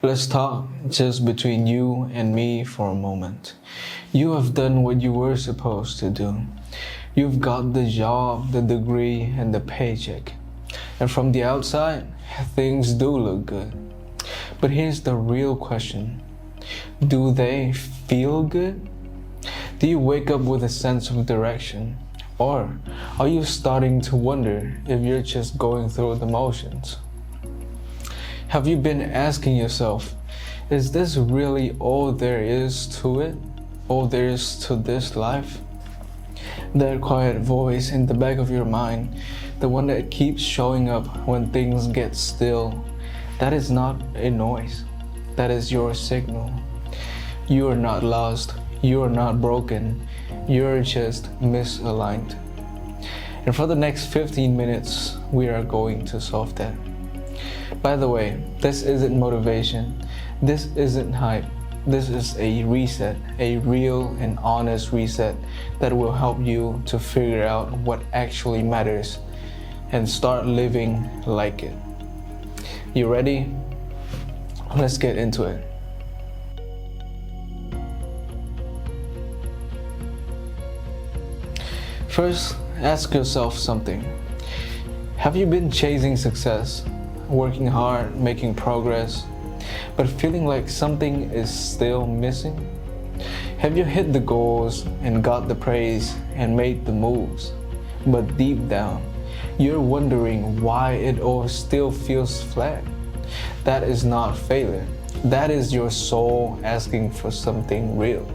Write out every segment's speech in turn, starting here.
Let's talk just between you and me for a moment. You have done what you were supposed to do. You've got the job, the degree, and the paycheck. And from the outside, things do look good. But here's the real question. Do they feel good? Do you wake up with a sense of direction? Or are you starting to wonder if you're just going through the motions? Have you been asking yourself, is this really all there is to it? All there is to this life? That quiet voice in the back of your mind, the one that keeps showing up when things get still, that is not a noise. That is your signal. You are not lost. You are not broken. You're just misaligned. And for the next 15 minutes, we are going to solve that. By the way, this isn't motivation, this isn't hype, this is a reset, a real and honest reset that will help you to figure out what actually matters and start living like it. You ready? Let's get into it. First, ask yourself something. Have you been chasing success? Working hard, making progress, but feeling like something is still missing? Have you hit the goals and got the praise and made the moves, but deep down, you're wondering why it all still feels flat? That is not failure. That is your soul asking for something real.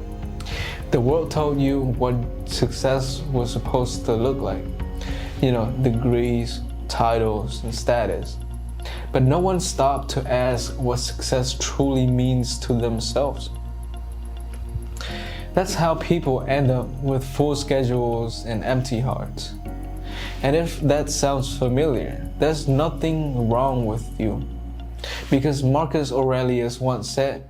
The world told you what success was supposed to look like. Degrees, titles, and status. But no one stopped to ask what success truly means to themselves. That's how people end up with full schedules and empty hearts. And if that sounds familiar, there's nothing wrong with you. Because Marcus Aurelius once said,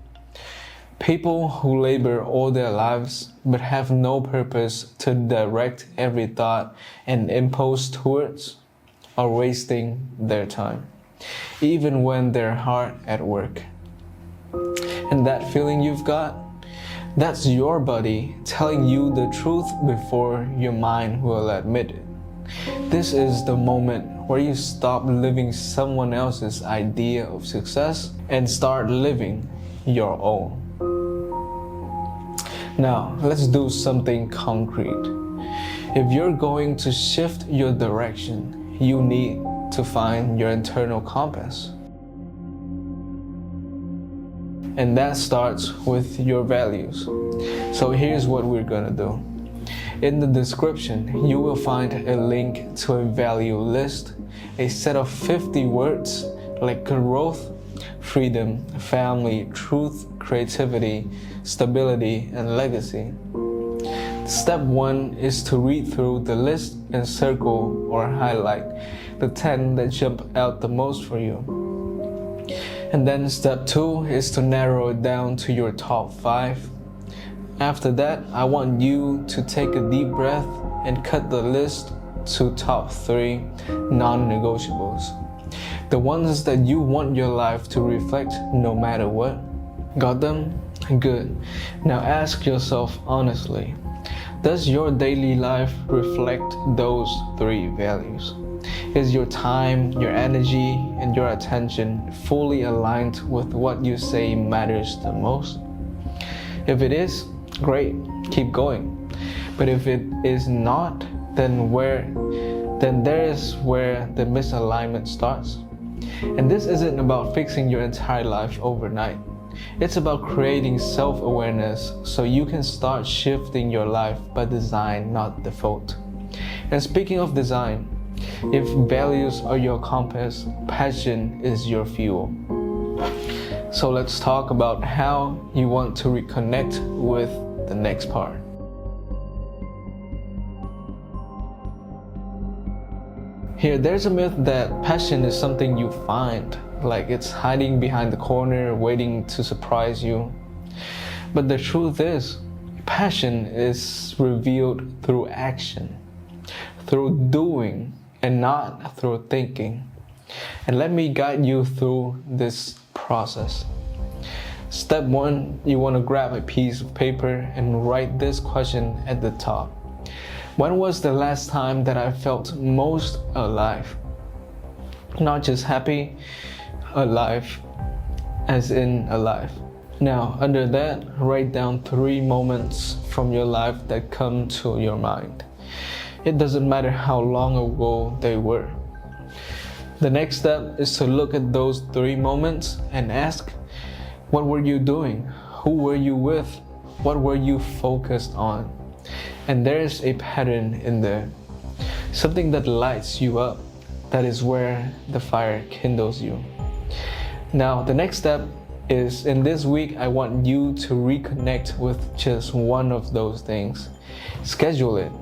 people who labor all their lives but have no purpose to direct every thought and impulse towards are wasting their time, even when they're hard at work. And that feeling you've got, that's your body telling you the truth before your mind will admit it. This is the moment where you stop living someone else's idea of success and start living your own. Now, let's do something concrete. If you're going to shift your direction, you need to find your internal compass. And that starts with your values. So here's what we're gonna do. In the description, you will find a link to a value list, a set of 50 words like growth, freedom, family, truth, creativity, stability, and legacy. Step 1 is to read through the list and circle or highlight the 10 that jump out the most for you. And then step 2 is to narrow it down to your top 5. After that, I want you to take a deep breath and cut the list to top 3 non-negotiables. The ones that you want your life to reflect no matter what. Got them? Good. Now ask yourself honestly, does your daily life reflect those 3 values? Is your time, your energy, and your attention fully aligned with what you say matters the most? If it is, great, keep going. But if it is not, then there is where the misalignment starts. And this isn't about fixing your entire life overnight. It's about creating self-awareness so you can start shifting your life by design, not default. And speaking of design, if values are your compass, passion is your fuel. So let's talk about how you want to reconnect with the next part. Here, there's a myth that passion is something you find, like it's hiding behind the corner, waiting to surprise you. But the truth is, passion is revealed through action, through doing, and not through thinking. And let me guide you through this process. Step 1, you want to grab a piece of paper and write this question at the top. When was the last time that I felt most alive? Not just happy, alive, as in alive. Now, under that, write down 3 moments from your life that come to your mind. It doesn't matter how long ago they were. The next step is to look at those 3 moments and ask, what were you doing? Who were you with? What were you focused on? And there's a pattern in there. Something that lights you up. That is where the fire kindles you. Now, the next step is, in this week, I want you to reconnect with just one of those things. Schedule it.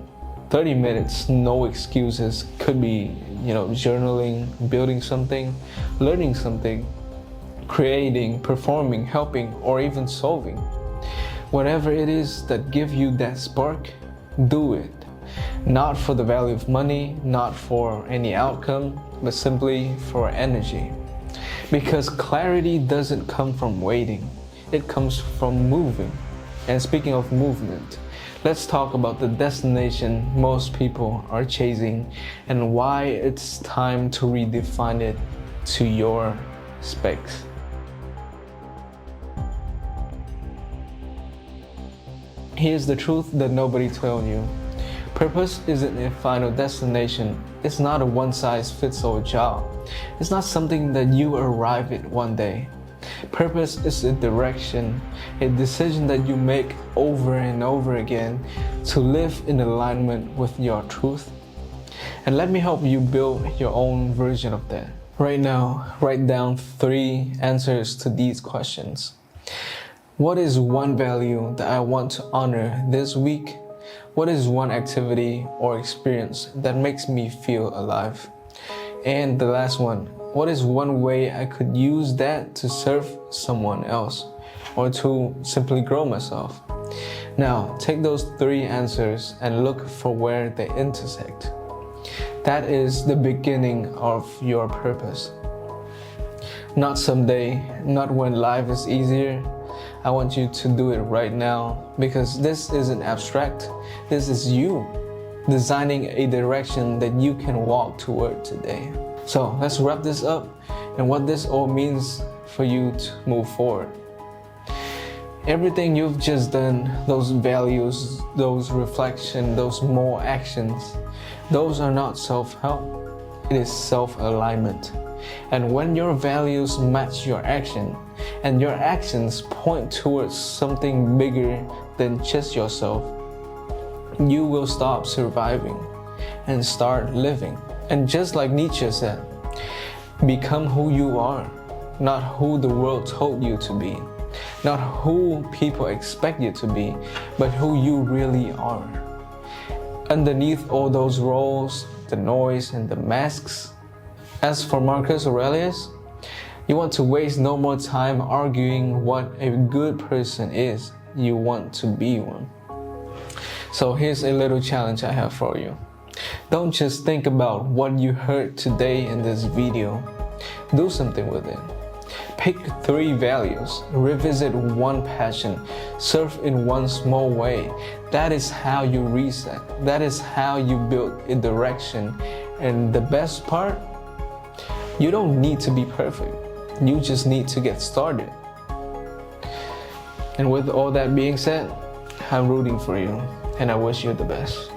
30 minutes, no excuses. Could be, journaling, building something, learning something, creating, performing, helping, or even solving. Whatever it is that gives you that spark, do it. Not for the value of money, not for any outcome, but simply for energy. Because clarity doesn't come from waiting, it comes from moving. And speaking of movement, let's talk about the destination most people are chasing and why it's time to redefine it to your specs. Here's the truth that nobody told you. Purpose isn't a final destination. It's not a one-size-fits-all job. It's not something that you arrive at one day. Purpose is a direction, a decision that you make over and over again to live in alignment with your truth. And let me help you build your own version of that. Right now, write down 3 answers to these questions. What is one value that I want to honor this week? What is one activity or experience that makes me feel alive? And the last one, what is one way I could use that to serve someone else or to simply grow myself? Now, take those 3 answers and look for where they intersect. That is the beginning of your purpose. Not someday, not when life is easier. I want you to do it right now, because this isn't abstract. This is you designing a direction that you can walk toward today. So let's wrap this up and what this all means for you to move forward. Everything you've just done, those values, those reflections, those small actions, those are not self-help. It is self-alignment. And when your values match your action, and your actions point towards something bigger than just yourself, you will stop surviving and start living. And just like Nietzsche said, become who you are, not who the world told you to be, not who people expect you to be, but who you really are. Underneath all those roles, the noise and the masks. As for Marcus Aurelius, you want to waste no more time arguing what a good person is. You want to be one. So here's a little challenge I have for you. Don't just think about what you heard today in this video. Do something with it. Pick 3 values, revisit one passion, serve in one small way. That is how you reset. That is how you build a direction. And the best part, you don't need to be perfect. You just need to get started. And with all that being said, I'm rooting for you and I wish you the best.